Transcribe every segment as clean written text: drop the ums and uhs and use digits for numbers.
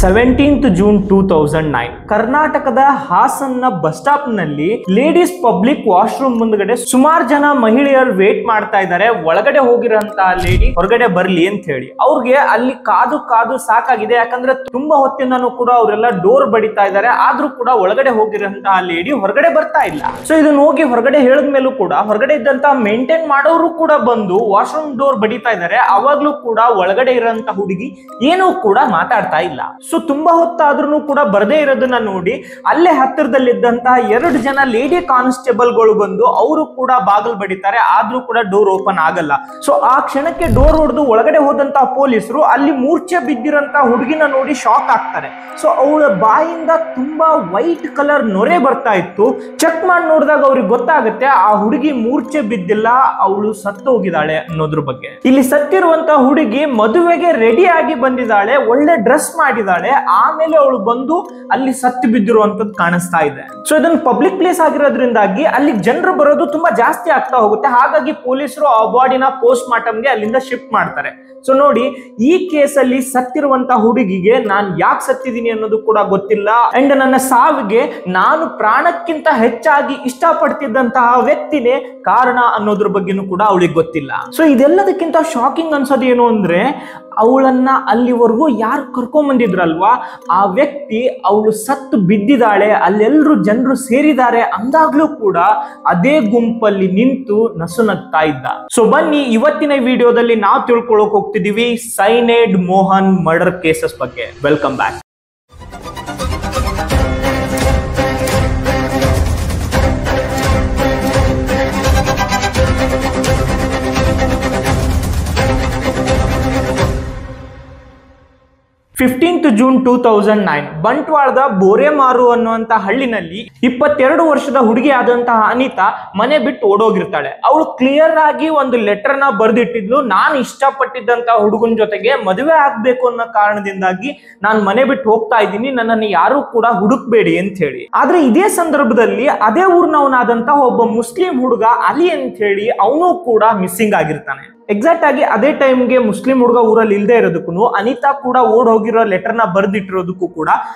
17th June 2009 ಕರ್ನಾಟಕದ ಹಾಸನ್ನ bus stop ನಲ್ಲಿ ladies public washroom ಮುಂದ್ಗಡೆ ಸುಮಾರು ಜನ ಮಹಿಳೆಯರು ವೇಟ್ ಮಾಡ್ತಾ ಇದ್ದಾರೆ. ಒಳಗಡೆ ಹೋಗಿರೋಂತಹ ಲೇಡಿ ಹೊರಗಡೆ ಬರ್ಲಿ ಅಂತ ಹೇಳಿ ಅವ್ರಿಗೆ ಅಲ್ಲಿ ಕಾದು ಕಾದು ಸಾಕಾಗಿದೆ. ಯಾಕಂದ್ರೆ ತುಂಬಾ ಹೊತ್ತಿಂದನೂ ಕೂಡ ಅವರೆಲ್ಲ ಡೋರ್ ಬಡಿತಾ ಇದ್ದಾರೆ, ಆದ್ರೂ ಕೂಡ ಒಳಗಡೆ ಹೋಗಿರೋಂತಹ ಲೇಡಿ ಹೊರಗಡೆ ಬರ್ತಾ ಇಲ್ಲ. ಸೊ ಇದನ್ನ ಹೋಗಿ ಹೊರಗಡೆ ಹೇಳಿದ ಮೇಲೂ ಕೂಡ ಹೊರಗಡೆ ಇದ್ದಂತಹ ಮೇಂಟೈನ್ ಮಾಡೋರು ಕೂಡ ಬಂದು ವಾಶ್ರೂಮ್ ಡೋರ್ ಬಡಿತಾ ಇದ್ದಾರೆ. ಅವಾಗ್ಲೂ ಕೂಡ ಒಳಗಡೆ ಇರೋಂತಹ ಹುಡುಗಿ ಏನೂ ಕೂಡ ಮಾತಾಡ್ತಾ ಇಲ್ಲ. ಸೊ ತುಂಬಾ ಹೊತ್ತಾದ್ರೂ ಕೂಡ ಬರದೇ ಇರೋದನ್ನ ನೋಡಿ ಅಲ್ಲೇ ಹತ್ತಿರದಲ್ಲಿದ್ದಂತಹ 2 ಜನ ಲೇಡಿ ಕಾನ್ಸ್ಟೇಬಲ್ ಗಳು ಬಂದು ಅವರು ಕೂಡ ಬಾಗಿಲು ಬಡಿತಾರೆ, ಆದ್ರೂ ಕೂಡ ಡೋರ್ ಓಪನ್ ಆಗಲ್ಲ. ಸೊ ಆ ಕ್ಷಣಕ್ಕೆ ಡೋರ್ ಹೊಡೆದು ಒಳಗಡೆ ಹೋದಂತಹ ಪೊಲೀಸರು ಅಲ್ಲಿ ಮೂರ್ಛೆ ಬಿದ್ದಿರಂತಹ ಹುಡುಗಿನ ನೋಡಿ ಶಾಕ್ ಆಗ್ತಾರೆ. ಸೊ ಅವಳ ಬಾಯಿಂದ ತುಂಬಾ ವೈಟ್ ಕಲರ್ ನೊರೆ ಬರ್ತಾ ಇತ್ತು. ಚೆಕ್ ಮಾಡಿ ನೋಡಿದಾಗ ಅವ್ರಿಗೆ ಗೊತ್ತಾಗುತ್ತೆ ಆ ಹುಡುಗಿ ಮೂರ್ಛೆ ಬಿದ್ದಿಲ್ಲ, ಅವಳು ಸತ್ತು ಹೋಗಿದ್ದಾಳೆ ಅನ್ನೋದ್ರ ಬಗ್ಗೆ. ಇಲ್ಲಿ ಸತ್ತಿರುವಂತಹ ಹುಡುಗಿ ಮದುವೆಗೆ ರೆಡಿ ಆಗಿ ಬಂದಿದ್ದಾಳೆ, ಒಳ್ಳೆ ಡ್ರೆಸ್ ಮಾಡಿದಾಳೆ, ಆಮೇಲೆ ಅವಳು ಬಂದು ಅಲ್ಲಿ ಸತ್ತು ಬಿದ್ದಿರುವಂತದ್ದು ಕಾಣಿಸ್ತಾ ಇದೆ. ಸೊ ಇದೊಂದು ಪಬ್ಲಿಕ್ ಪ್ಲೇಸ್ ಆಗಿರೋದ್ರಿಂದಾಗಿ ಅಲ್ಲಿ ಜನರು ಬರೋದು ತುಂಬಾ ಜಾಸ್ತಿ ಆಗ್ತಾ ಹೋಗುತ್ತೆ. ಹಾಗಾಗಿ ಪೊಲೀಸರು ಆ ಬಾಡಿನ ಪೋಸ್ಟ್ ಮಾರ್ಟಮ್ಗೆ ಅಲ್ಲಿಂದ ಶಿಫ್ಟ್ ಮಾಡ್ತಾರೆ. ಸೊ ನೋಡಿ, ಈ ಕೇಸಲ್ಲಿ ಸತ್ತಿರುವಂತಹ ಹುಡುಗಿಗೆ ನಾನು ಯಾಕೆ ಸತ್ತಿದ್ದೀನಿ ಅನ್ನೋದು ಕೂಡ ಗೊತ್ತಿಲ್ಲ. ಅಂಡ್ ನನ್ನ ಸಾವಿಗೆ ನಾನು ಪ್ರಾಣಕ್ಕಿಂತ ಹೆಚ್ಚಾಗಿ ಇಷ್ಟಪಡ್ತಿದ್ದಂತಹ ವ್ಯಕ್ತಿನೇ ಕಾರಣ ಅನ್ನೋದ್ರ ಬಗ್ಗೆನೂ ಕೂಡ ಅವಳಿಗೆ ಗೊತ್ತಿಲ್ಲ. ಸೊ ಇದೆಲ್ಲದಕ್ಕಿಂತ ಶಾಕಿಂಗ್ ಅನ್ಸೋದು ಏನು ಅಂದ್ರೆ, ಅವಳನ್ನ ಅಲ್ಲಿವರೆಗೂ ಯಾರು ಕರ್ಕೊಂಡ್ ಬಂದಿದ್ರಲ್ವಾ ಆ ವ್ಯಕ್ತಿ ಅವಳು ಸತ್ತು ಬಿದ್ದಿದ್ದಾಳೆ, ಅಲ್ಲೆಲ್ಲರೂ ಜನರು ಸೇರಿದ್ದಾರೆ ಅಂದಾಗ್ಲೂ ಕೂಡ ಅದೇ ಗುಂಪಲ್ಲಿ ನಿಂತು ನಸುನಗ್ತಾ ಇದ್ದ. ಸೊ ಬನ್ನಿ ಇವತ್ತಿನ ವಿಡಿಯೋದಲ್ಲಿ ನಾವು ತಿಳ್ಕೊಳ್ಳೋಕೆ ಹೋಗ್ತಿದೀವಿ ಸೈನೇಡ್ ಮೋಹನ್ ಮರ್ಡರ್ ಕೇಸಸ್ ಬಗ್ಗೆ. Welcome back. June 2009 ಬಂಟ್ವಾಳದ ಬೋರೆಮಾರು ಅನ್ನುವಂತ ಹಳ್ಳಿನಲ್ಲಿ 22 ವರ್ಷದ ಹುಡುಗಿ ಆದಂತಹ ಅನಿತಾ ಮನೆ ಬಿಟ್ಟು ಓಡೋಗಿರ್ತಾಳೆ. ಅವಳು ಕ್ಲಿಯರ್ ಆಗಿ ಒಂದು ಲೆಟರ್ ನ ಬರೆದಿಟ್ಟಿದ್ಲು, ನಾನು ಇಷ್ಟಪಟ್ಟಿದ್ದಂತಹ ಹುಡುಗನ ಜೊತೆಗೆ ಮದುವೆ ಆಗ್ಬೇಕು ಅನ್ನೋ ಕಾರಣದಿಂದಾಗಿ ನಾನು ಮನೆ ಬಿಟ್ಟು ಹೋಗ್ತಾ ಇದ್ದೀನಿ, ನನ್ನನ್ನು ಯಾರು ಕೂಡ ಹುಡುಕ್ಬೇಡಿ ಅಂತ ಹೇಳಿ. ಆದ್ರೆ ಇದೇ ಸಂದರ್ಭದಲ್ಲಿ ಅದೇ ಊರ್ನವನಾದಂತಹ ಒಬ್ಬ ಮುಸ್ಲಿಂ ಹುಡುಗ ಅಲಿ ಅಂತ ಹೇಳಿ ಅವನು ಕೂಡ ಮಿಸ್ಸಿಂಗ್ ಆಗಿರ್ತಾನೆ. ಎಕ್ಸಾಕ್ಟ್ ಆಗಿ ಅದೇ ಟೈಮ್ಗೆ ಮುಸ್ಲಿಂ ಹುಡುಗ ಊರಲ್ಲಿ ಇಲ್ಲದೆ ಇರೋದಕ್ಕೂ ಅನಿತಾ ಕೂಡ ಓಡ್ ಹೋಗಿರೋ ಲೆಟರ್ ನ ಬರೆದಿಟ್ಟಿರೋದಕ್ಕೂ ಕೂಡ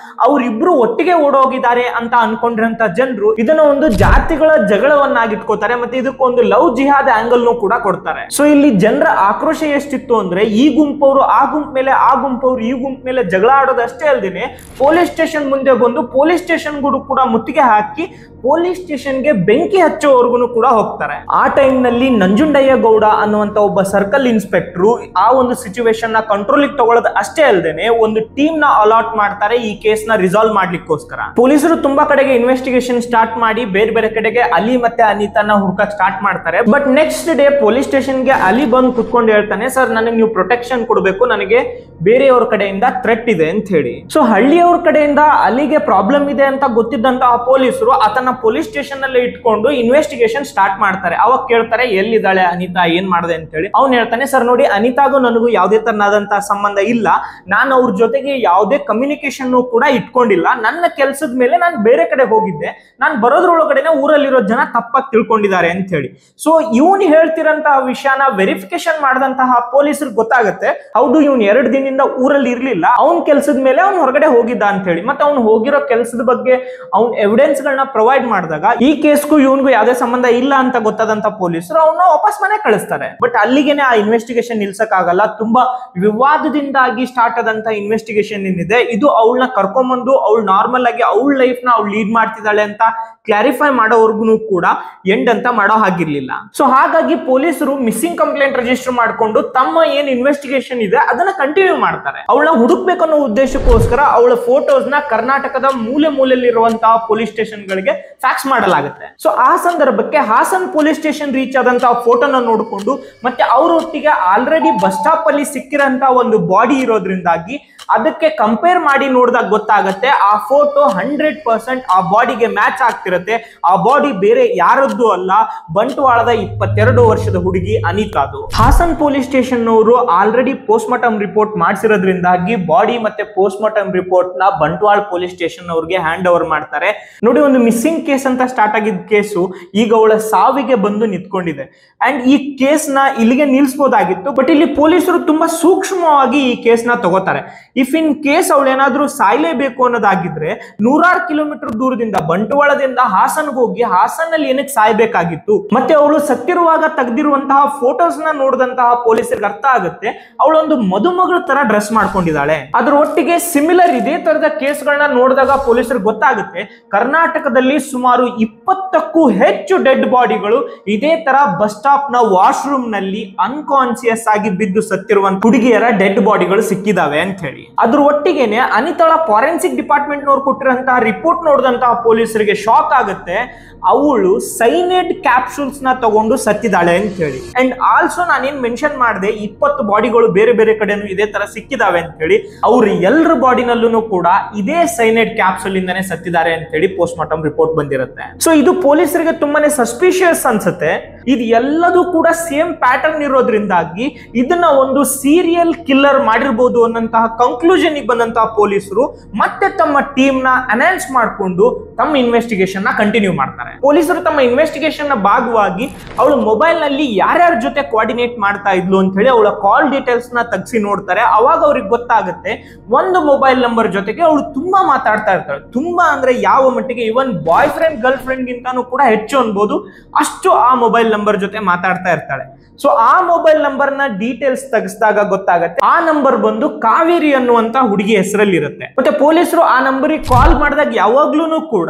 ಅವರಿಬ್ರು ಒಟ್ಟಿಗೆ ಓಡ್ ಹೋಗಿದ್ದಾರೆ ಅಂತ ಅನ್ಕೊಂಡಿರಂತ ಜನರು ಇದನ್ನ ಒಂದು ಜಾತಿಗಳ ಜಗಳವನ್ನಾಗಿಟ್ಕೋತಾರೆ, ಮತ್ತೆ ಇದಕ್ಕೊಂದು ಲವ್ ಜಿಹಾದ್ ಆಂಗಲ್ ಕೂಡ ಕೊಡ್ತಾರೆ. ಸೊ ಇಲ್ಲಿ ಜನರ ಆಕ್ರೋಶ ಎಷ್ಟಿತ್ತು ಅಂದ್ರೆ, ಈ ಗುಂಪವರು ಆ ಗುಂಪ್ ಮೇಲೆ, ಆ ಗುಂಪವರು ಈ ಗುಂಪ್ ಮೇಲೆ ಜಗಳ ಆಡೋದಷ್ಟೇ ಅಲ್ದೇನೆ ಪೊಲೀಸ್ ಸ್ಟೇಷನ್ ಮುಂದೆ ಬಂದು ಪೊಲೀಸ್ ಸ್ಟೇಷನ್ ಕೂಡ ಮುತ್ತಿಗೆ ಹಾಕಿ ಪೊಲೀಸ್ ಸ್ಟೇಷನ್ಗೆ ಬೆಂಕಿ ಹಚ್ಚೋವರೆಗೂ ಕೂಡ ಹೋಗ್ತಾರೆ. ಆ ಟೈಮ್ ನಲ್ಲಿ ನಂಜುಂಡಯ್ಯ ಗೌಡ ಅನ್ನುವಂತ ಒಬ್ಬ ಸರ್ಕಲ್ ಇನ್ಸ್ಪೆಕ್ಟರ್ ಆ ಒಂದು ಸಿಚುವೇಶನ್ ನ ಕಂಟ್ರೋಲ್ ತಗೊಳ್ಳೋದು ಅಷ್ಟೇ ಅಲ್ಲದೆ ಒಂದು ಟೀಮ್ ನ ಅಲಾಟ್ ಮಾಡ್ತಾರೆ ಈ ಕೇಸ್ ನ ರಿಸಾಲ್ವ್ ಮಾಡ್ಲಿಕ್ಕೋಸ್ಕರ. ಪೊಲೀಸರು ತುಂಬಾ ಕಡೆಗೆ ಇನ್ವೆಸ್ಟಿಗೇಷನ್ ಸ್ಟಾರ್ಟ್ ಮಾಡಿ ಬೇರೆ ಬೇರೆ ಕಡೆಗೆ ಅಲಿ ಮತ್ತೆ ಅನಿತಾನ ಹುಡುಕಕ್ ಸ್ಟಾರ್ಟ್ ಮಾಡ್ತಾರೆ. ಬಟ್ ನೆಕ್ಸ್ಟ್ ಡೇ ಪೊಲೀಸ್ ಸ್ಟೇಷನ್ಗೆ ಅಲಿ ಬಂದು ಕುತ್ಕೊಂಡು ಹೇಳ್ತಾನೆ, ಸರ್ ನನಗೆ ನೀವು ಪ್ರೊಟೆಕ್ಷನ್ ಕೊಡಬೇಕು, ನನಗೆ ಬೇರೆಯವ್ರ ಕಡೆಯಿಂದ ಥ್ರೆಟ್ ಇದೆ ಅಂತ ಹೇಳಿ. ಸೊ ಹಳ್ಳಿಯವ್ರ ಕಡೆಯಿಂದ ಅಲಿಗೆ ಪ್ರಾಬ್ಲಮ್ ಇದೆ ಅಂತ ಗೊತ್ತಿದ್ದಂತಹ ಪೊಲೀಸರು ಆತನ ಪೊಲೀಸ್ ಸ್ಟೇಷನ್ ಅಲ್ಲಿ ಇಟ್ಕೊಂಡು ಇನ್ವೆಸ್ಟಿಗೇಷನ್ ಸ್ಟಾರ್ಟ್ ಮಾಡ್ತಾರೆ. ಅವಾಗ ಕೇಳ್ತಾರೆ ಎಲ್ಲಿದ್ದಾಳೆ ಅನಿತಾ, ಏನ್ ಮಾಡಿದೆ ಅಂತ ಹೇಳಿ. ಅವ್ನು ಹೇಳ್ತಾನೆ, ಸರ್ ನೋಡಿ ಅನಿತಾಗೂ ನನಗೂ ಯಾವುದೇ ತರನಾದಂತಹ ಸಂಬಂಧ ಇಲ್ಲ, ನಾನು ಅವ್ರ ಜೊತೆಗೆ ಯಾವುದೇ ಕಮ್ಯುನಿಕೇಶನ್ ಕೂಡ ಇಟ್ಕೊಂಡಿಲ್ಲ, ನನ್ನ ಕೆಲಸದ ಮೇಲೆ ನಾನು ಬೇರೆ ಕಡೆ ಹೋಗಿದ್ದೆ, ನಾನು ಬರೋದ್ರೊಳಗಡೆನೆ ಊರಲ್ಲಿರೋ ಜನ ತಪ್ಪಾಗಿ ತಿಳ್ಕೊಂಡಿದ್ದಾರೆ ಅಂತ ಹೇಳಿ. ಸೊ ಇವನು ಹೇಳ್ತಿರಂತಹ ವಿಷಯನ ವೆರಿಫಿಕೇಶನ್ ಮಾಡಿದಂತಹ ಪೊಲೀಸರಿಗೆ ಗೊತ್ತಾಗುತ್ತೆ, ಹೌದು ಇವನು 2 ದಿನದಿಂದ ಊರಲ್ಲಿ ಇರ್ಲಿಲ್ಲ, ಅವ್ನ ಕೆಲಸದ ಮೇಲೆ ಅವ್ನು ಹೊರಗಡೆ ಹೋಗಿದ್ದ ಅಂತ ಹೇಳಿ. ಮತ್ತೆ ಅವ್ನು ಹೋಗಿರೋ ಕೆಲಸದ ಬಗ್ಗೆ ಅವ್ನ ಎವಿಡೆನ್ಸ್ ಗಳನ್ನ ಪ್ರೊವೈಡ್ ಮಾಡಿದಾಗ ಈ ಕೇಸ್ಗೂ ಇವನ್ಗೂ ಯಾವುದೇ ಸಂಬಂಧ ಇಲ್ಲ ಅಂತ ಗೊತ್ತಾದಂತ ಪೊಲೀಸರು ಅವನ್ನ ವಾಪಸ್ ಮನೆ ಕಳಿಸ್ತಾರೆ. ಬಟ್ ಅಲ್ಲಿಗೆನೆ ಆ ಇನ್ವೆಸ್ಟಿಗೇಷನ್ ನಿಲ್ಸಕ್ ಆಗಲ್ಲ. ತುಂಬಾ ವಿವಾದದಿಂದಾಗಿ ಸ್ಟಾರ್ಟ್ ಆದಂತ ಇನ್ವೆಸ್ಟಿಗೇಷನ್ ಏನಿದೆ ಇದು ಅವಳನ್ನ ಕರ್ಕೊಂಡ್ಬಂದು ಅವಳು ನಾರ್ಮಲ್ ಆಗಿ ಅವಳ ಲೈಫ್ ನ ಅವಳು ಲೀಡ್ ಮಾಡ್ತಿದ್ದಾಳೆ ಅಂತ ಕ್ಲಾರಿಫೈ ಮಾಡೋವರ್ಗು ಕೂಡ ಎಂಡ್ ಅಂತ ಮಾಡೋ ಹಾಗಿರ್ಲಿಲ್ಲ. ಸೊ ಹಾಗಾಗಿ ಪೊಲೀಸರು ಮಿಸ್ಸಿಂಗ್ ಕಂಪ್ಲೇಂಟ್ ರಿಜಿಸ್ಟರ್ ಮಾಡ್ಕೊಂಡು ತಮ್ಮ ಏನ್ ಇನ್ವೆಸ್ಟಿಗೇಷನ್ ಇದೆ ಅದನ್ನ ಕಂಟಿನ್ಯೂ ಮಾಡ್ತಾರೆ. ಅವಳನ್ನ ಹುಡುಕ್ಬೇಕನ್ನೋ ಉದ್ದೇಶಕ್ಕೋಸ್ಕರ ಅವಳ ಫೋಟೋಸ್ ನ ಕರ್ನಾಟಕದ ಮೂಲೆ ಮೂಲೆಯಲ್ಲಿರುವಂತಹ ಪೊಲೀಸ್ ಸ್ಟೇಷನ್ ಗಳಿಗೆ ಫ್ಯಾಕ್ಸ್ ಮಾಡಲಾಗುತ್ತೆ. ಸೊ ಆ ಸಂದರ್ಭಕ್ಕೆ ಹಾಸನ್ ಪೊಲೀಸ್ ಸ್ಟೇಷನ್ ರೀಚ್ ಆದಂತಹ ಫೋಟೋನ ನೋಡಿಕೊಂಡು ಮತ್ತೆ ಅವರೊಟ್ಟಿಗೆ ಆಲ್ರೆಡಿ ಬಸ್ ಸ್ಟಾಪ್ ಅಲ್ಲಿ ಸಿಕ್ಕಿರಂತ ಒಂದು ಬಾಡಿ ಇರೋದ್ರಿಂದಾಗಿ ಅದಕ್ಕೆ ಕಂಪೇರ್ ಮಾಡಿ ನೋಡಿದಾಗ ಗೊತ್ತಾಗುತ್ತೆ ಆ ಫೋಟೋ 100% ಆ ಬಾಡಿಗೆ ಮ್ಯಾಚ್ ಆಗ್ತಿರುತ್ತೆ. ಆ ಬಾಡಿ ಬೇರೆ ಯಾರದ್ದು ಅಲ್ಲ, ಬಂಟ್ವಾಳದ 22 ವರ್ಷದ ಹುಡುಗಿ ಅನಿತಾದು. ಹಾಸನ್ ಪೊಲೀಸ್ ಸ್ಟೇಷನ್ ಅವರು ಆಲ್ರೆಡಿ ಪೋಸ್ಟ್ ಮಾರ್ಟಮ್ ರಿಪೋರ್ಟ್ ಮಾಡಿಸಿರೋದ್ರಿಂದಾಗಿ ಬಾಡಿ ಮತ್ತೆ ಪೋಸ್ಟ್ ಮಾರ್ಟಮ್ ರಿಪೋರ್ಟ್ ನ ಬಂಟ್ವಾಳ ಪೊಲೀಸ್ ಸ್ಟೇಷನ್ ಅವ್ರಿಗೆ ಹ್ಯಾಂಡ್ ಓವರ್ ಮಾಡ್ತಾರೆ. ನೋಡಿ, ಒಂದು ಮಿಸ್ಸಿಂಗ್ ಕೇಸ್ ಅಂತ ಸ್ಟಾರ್ಟ್ ಆಗಿದ್ದ ಕೇಸು ಈಗ ಅವಳ ಸಾವಿಗೆ ಬಂದು ನಿಂತ್ಕೊಂಡಿದೆ. ಅಂಡ್ ಈ ಕೇಸ್ ನ ಇಲ್ಲಿಗೆ ನಿಲ್ಲಿಸಬಹುದಾಗಿತ್ತು, ಬಟ್ ಇಲ್ಲಿ ಪೊಲೀಸರು ತುಂಬಾ ಸೂಕ್ಷ್ಮವಾಗಿ ಈ ಕೇಸ್ ನ ತಗೋತಾರೆ. ಇಫ್ ಇನ್ ಕೇಸ್ ಅವಳೇನಾದ್ರೂ ಸಾಯ್ಲೇಬೇಕು ಅನ್ನೋದಾಗಿದ್ರೆ 100 ಕಿಲೋಮೀಟರ್ ದೂರದಿಂದ ಬಂಟ್ವಾಳದಿಂದ ಹಾಸನ್ಗೆ ಹೋಗಿ ಹಾಸನಲ್ಲಿ ಏನಕ್ಕೆ ಸಾಯ್ಬೇಕಾಗಿತ್ತು? ಮತ್ತೆ ಅವಳು ಸತ್ತಿರುವಾಗ ತೆಗೆದಿರುವಂತಹ ಫೋಟೋಸ್ ನ ನೋಡಿದಂತಹ ಪೊಲೀಸರಿಗೆ ಅರ್ಥ ಆಗುತ್ತೆ ಅವಳೊಂದು ಮದುಮಗಳ ತರ ಡ್ರೆಸ್ ಮಾಡ್ಕೊಂಡಿದ್ದಾಳೆ. ಅದ್ರ ಒಟ್ಟಿಗೆ ಸಿಮಿಲರ್ ಇದೇ ತರದ ಕೇಸ್ಗಳನ್ನ ನೋಡಿದಾಗ ಪೊಲೀಸರಿಗೆ ಗೊತ್ತಾಗುತ್ತೆ ಕರ್ನಾಟಕದಲ್ಲಿ ಸುಮಾರು 20ಕ್ಕೂ ಹೆಚ್ಚು ಡೆಡ್ ಬಾಡಿಗಳು ಇದೇ ತರ ಬಸ್ ಸ್ಟಾಪ್ ನ ವಾಶ್ರೂಮ್ ನಲ್ಲಿ ಅನ್ಕಾನ್ಸಿಯಸ್ ಆಗಿ ಬಿದ್ದು ಸತ್ತಿರುವಂತ ಹುಡುಗಿಯರ ಡೆಡ್ ಬಾಡಿಗಳು ಸಿಕ್ಕಿದಾವೆ ಅಂತ ಹೇಳಿ. ಅದ್ರ ಒಟ್ಟಿಗೆನೆ ಅನಿತಾಳ ಫಾರೆನ್ಸಿಕ್ ಡಿಪಾರ್ಟ್ಮೆಂಟ್ ನವರು ಕೊಟ್ಟಿರುವಂತಹ ರಿಪೋರ್ಟ್ ನೋಡಿದಂತಹ ಪೊಲೀಸರಿಗೆ ಶಾಕ್ ಆಗುತ್ತೆ ಅವಳು ಸೈನೈಡ್ ಕ್ಯಾಪ್ಸೂಲ್ಸ್ ನ ತಗೊಂಡು ಸತ್ತಿದ್ದಾಳೆ ಅಂತ ಹೇಳಿ. ಅಂಡ್ ಆಲ್ಸೋ ನಾನೇನ್ ಮೆನ್ಷನ್ ಮಾಡಿದೆ 20 ಬಾಡಿಗಳು ಬೇರೆ ಬೇರೆ ಕಡೆನೂ ಇದೇ ತರ ಸಿಕ್ಕಿದಾವೆ ಅಂತ ಹೇಳಿ. ಅವ್ರ ಎಲ್ಲರ ಬಾಡಿನಲ್ಲೂ ಕೂಡ ಇದೇ ಸೈನೈಡ್ ಕ್ಯಾಪ್ಸೂಲ್ ಇಂದಾನೆ ಸತ್ತಿದ್ದಾರೆ ಅಂತ ಹೇಳಿ ಪೋಸ್ಟ್ ಮಾರ್ಟಮ್ ರಿಪೋರ್ಟ್ ಬಂದಿರುತ್ತೆ. ಸೊ ಇದು ಪೊಲೀಸರಿಗೆ ತುಂಬಾನೇ ಸಸ್ಪಿಷಿಯಸ್ ಅನ್ಸುತ್ತೆ. ಇದು ಎಲ್ಲದೂ ಕೂಡ ಸೇಮ್ ಪ್ಯಾಟರ್ನ್ ಇರೋದ್ರಿಂದಾಗಿ ಇದನ್ನ ಒಂದು ಸೀರಿಯಲ್ ಕಿಲ್ಲರ್ ಮಾಡಿರ್ಬೋದು ಅನ್ನಂತಹ ಕನ್ಕ್ಲೂಷನ್ ಬಂದಂತಹ ಪೊಲೀಸರು ಮತ್ತೆ ತಮ್ಮ ಟೀಮ್ ನ ಅನೌನ್ಸ್ ಮಾಡಿಕೊಂಡು ತಮ್ಮ ಇನ್ವೆಸ್ಟಿಗೇಷನ್ ನ ಕಂಟಿನ್ಯೂ ಮಾಡ್ತಾರೆ. ಪೊಲೀಸರು ತಮ್ಮ ಇನ್ವೆಸ್ಟಿಗೇಷನ್ ನ ಭಾಗವಾಗಿ ಅವಳು ಮೊಬೈಲ್ ನಲ್ಲಿ ಯಾರ್ಯಾರ ಜೊತೆ ಕೋಆರ್ಡಿನೇಟ್ ಮಾಡ್ತಾ ಇದ್ಲು ಅಂತ ಹೇಳಿ ಅವಳ ಕಾಲ್ ಡೀಟೇಲ್ಸ್ ನ ತೆಗೆಸಿ ನೋಡ್ತಾರೆ. ಅವಾಗ ಅವ್ರಿಗೆ ಗೊತ್ತಾಗುತ್ತೆ ಒಂದು ಮೊಬೈಲ್ ನಂಬರ್ ಜೊತೆಗೆ ಅವಳು ತುಂಬಾ ಮಾತಾಡ್ತಾ ಇರ್ತಾಳೆ. ತುಂಬಾ ಅಂದ್ರೆ ಯಾವ ಮಟ್ಟಿಗೆ ಇವನ್ ಬಾಯ್ ಫ್ರೆಂಡ್ ಗರ್ಲ್ ಫ್ರೆಂಡ್ ಗಿಂತಾನು ಕೂಡ ಹೆಚ್ಚು ಅನ್ಬೋದು, ಅಷ್ಟು ಆ ಮೊಬೈಲ್ ನಂಬರ್ ಜೊತೆ ಮಾತಾಡ್ತಾ ಇರ್ತಾಳೆ. ಸೊ ಆ ಮೊಬೈಲ್ ನಂಬರ್ ನ ಡೀಟೇಲ್ಸ್ ತೆಗೆಸಿದಾಗ ಗೊತ್ತಾಗುತ್ತೆ ಆ ನಂಬರ್ ಬಂದು ಕಾವೇರಿ ಅನ್ನುವಂತ ಹುಡುಗಿ ಹೆಸರಲ್ಲಿ ಇರುತ್ತೆ. ಮತ್ತೆ ಪೊಲೀಸರು ಆ ನಂಬರಿಗೆ ಕಾಲ್ ಮಾಡಿದಾಗ ಯಾವಾಗ್ಲೂ ಕೂಡ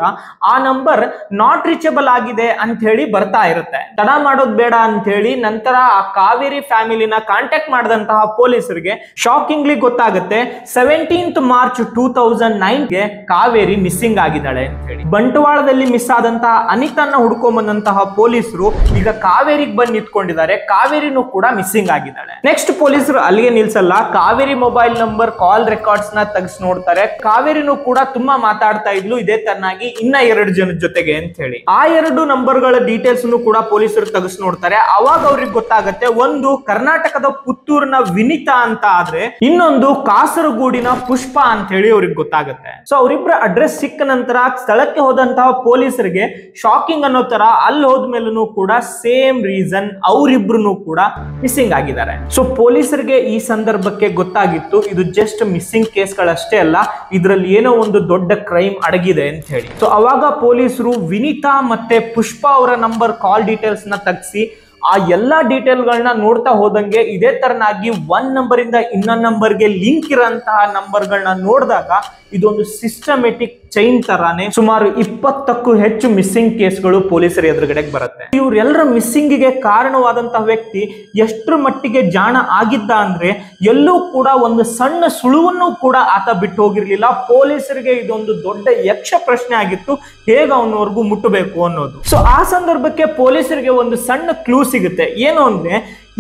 ಆ ನಂಬರ್ ನಾಟ್ ರೀಚಬಲ್ ಆಗಿದೆ ಅಂತ ಹೇಳಿ ಬರ್ತಾ ಇರುತ್ತೆ. ತಡ ಮಾಡೋದ್ ಬೇಡ ಅಂತ ಹೇಳಿ ನಂತರ ಆ ಕಾವೇರಿ ಫ್ಯಾಮಿಲಿನ ಕಾಂಟ್ಯಾಕ್ಟ್ ಮಾಡಿದಂತಹ ಪೊಲೀಸರಿಗೆ ಶಾಕಿಂಗ್ಲಿ ಗೊತ್ತಾಗುತ್ತೆ 17th ಮಾರ್ಚ್ 2009ಗೆ ಕಾವೇರಿ ಮಿಸ್ಸಿಂಗ್ ಆಗಿದ್ದಾಳೆ ಅಂತ ಹೇಳಿ. ಬಂಟ್ವಾಳದಲ್ಲಿ ಮಿಸ್ ಆದಂತಹ ಅನಿತನ್ನ ಹುಡ್ಕೊಂಡ್ ಬಂದಂತಹ ಪೊಲೀಸರು ಈಗ ಕಾವೇರಿಗೆ ಬಂದು ನಿಂತ್ಕೊಂಡಿದ್ದಾರೆ. ಕಾವೇರಿನೂ ಕೂಡ ಮಿಸ್ಸಿಂಗ್ ಆಗಿದ್ದಾಳೆ. ನೆಕ್ಸ್ಟ್ ಪೊಲೀಸರು ಅಲ್ಲಿಗೆ ನಿಲ್ಸಲ್ಲ, Kaveri mobile number call records ನ ತೆಗೆಸಿ ನೋಡ್ತಾರೆ. ಕಾವೇರಿನೂ ಕೂಡ ತುಂಬಾ ಮಾತಾಡ್ತಾ ಇದ್ಲು ಇದೇ ತರನಾಗಿ ಇನ್ನ 2 ಜನದ ಜೊತೆಗೆ ಅಂತ ಹೇಳಿ. ಆ 2 ನಂಬರ್ಗಳ ಡೀಟೇಲ್ಸ್ ಕೂಡ ಪೊಲೀಸರು ತೆಗೆಸಿ ನೋಡ್ತಾರೆ. ಅವಾಗ ಅವ್ರಿಗೆ ಗೊತ್ತಾಗುತ್ತೆ ಒಂದು ಕರ್ನಾಟಕದ ಪುತ್ತೂರಿನ ವಿನಿತಾ ಅಂತ ಆದ್ರೆ ಇನ್ನೊಂದು ಕಾಸರಗೋಡಿನ ಪುಷ್ಪ ಅಂತ ಹೇಳಿ ಅವ್ರಿಗೆ ಗೊತ್ತಾಗುತ್ತೆ. ಸೊ ಅವರಿಬ್ಬರ ಅಡ್ರೆಸ್ ಸಿಕ್ಕ ನಂತರ ಸ್ಥಳಕ್ಕೆ ಹೋದಂತಹ ಪೊಲೀಸರಿಗೆ ಶಾಕಿಂಗ್ ಅನ್ನೋ ತರ ಅಲ್ಲಿ ಹೋದ್ಮೇಲೂ ಕೂಡ ಸೇಮ್ ರೀಸನ್ ಅವರಿಬ್ರು ಕೂಡ ಮಿಸ್ಸಿಂಗ್ ಆಗಿದ್ದಾರೆ. ಸೊ ಪೊಲೀಸರಿಗೆ ಈ ಸಂದರ್ಭಕ್ಕೆ ಗೊತ್ತಾಗಿತ್ತು ಇದು ಜಸ್ಟ್ ಮಿಸ್ಸಿಂಗ್ ಕೇಸ್ಗಳಷ್ಟೇ ಅಲ್ಲ, ಇದರಲ್ಲಿ ಏನೋ ಒಂದು ದೊಡ್ಡ ಕ್ರೈಮ್ ಅಡಗಿದೆ ಅಂತ ಹೇಳಿ. ಸೊ ಅವಾಗ ಪೊಲೀಸರು ವಿನಿತಾ ಮತ್ತೆ ಪುಷ್ಪ ಅವರ ನಂಬರ್ ಕಾಲ್ ಡೀಟೇಲ್ಸ್ ನ ತೆಗೆಸಿ ಆ ಎಲ್ಲಾ ಡೀಟೇಲ್ಗಳನ್ನ ನೋಡ್ತಾ ಹೋದಂಗೆ ಇದೇ ತರನಾಗಿ 1 ನಂಬರ್ ಇಂದ ಇನ್ನೊಂದು ನಂಬರ್ಗೆ ಲಿಂಕ್ ಇರೋಂತಹ ನಂಬರ್ಗಳನ್ನ ನೋಡಿದಾಗ ಇದೊಂದು ಸಿಸ್ಟಮೆಟಿಕ್ ಚೈನ್ ತರಾನೇ ಸುಮಾರು 20ಕ್ಕೂ ಹೆಚ್ಚು ಮಿಸ್ಸಿಂಗ್ ಕೇಸ್ಗಳು ಪೊಲೀಸರ ಎದುರುಗಡೆಗೆ ಬರುತ್ತೆ. ಇವರೆಲ್ಲರ ಮಿಸ್ಸಿಂಗಿಗೆ ಕಾರಣವಾದಂತಹ ವ್ಯಕ್ತಿ ಎಷ್ಟರ ಮಟ್ಟಿಗೆ ಜಾಣ ಆಗಿದ್ದ ಅಂದ್ರೆ ಎಲ್ಲೂ ಕೂಡ ಒಂದು ಸಣ್ಣ ಸುಳುವನ್ನು ಕೂಡ ಆತ ಬಿಟ್ಟು ಹೋಗಿರ್ಲಿಲ್ಲ. ಪೊಲೀಸರಿಗೆ ಇದೊಂದು ದೊಡ್ಡ ಯಕ್ಷ ಪ್ರಶ್ನೆ ಆಗಿತ್ತು, ಹೇಗೆ ಅವನವರೆಗೂ ಮುಟ್ಟಬೇಕು ಅನ್ನೋದು. ಸೊ ಆ ಸಂದರ್ಭಕ್ಕೆ ಪೊಲೀಸರಿಗೆ ಒಂದು ಸಣ್ಣ ಕ್ಲೂ ಸಿಗುತ್ತೆ. ಏನು ಅಂದ್ರೆ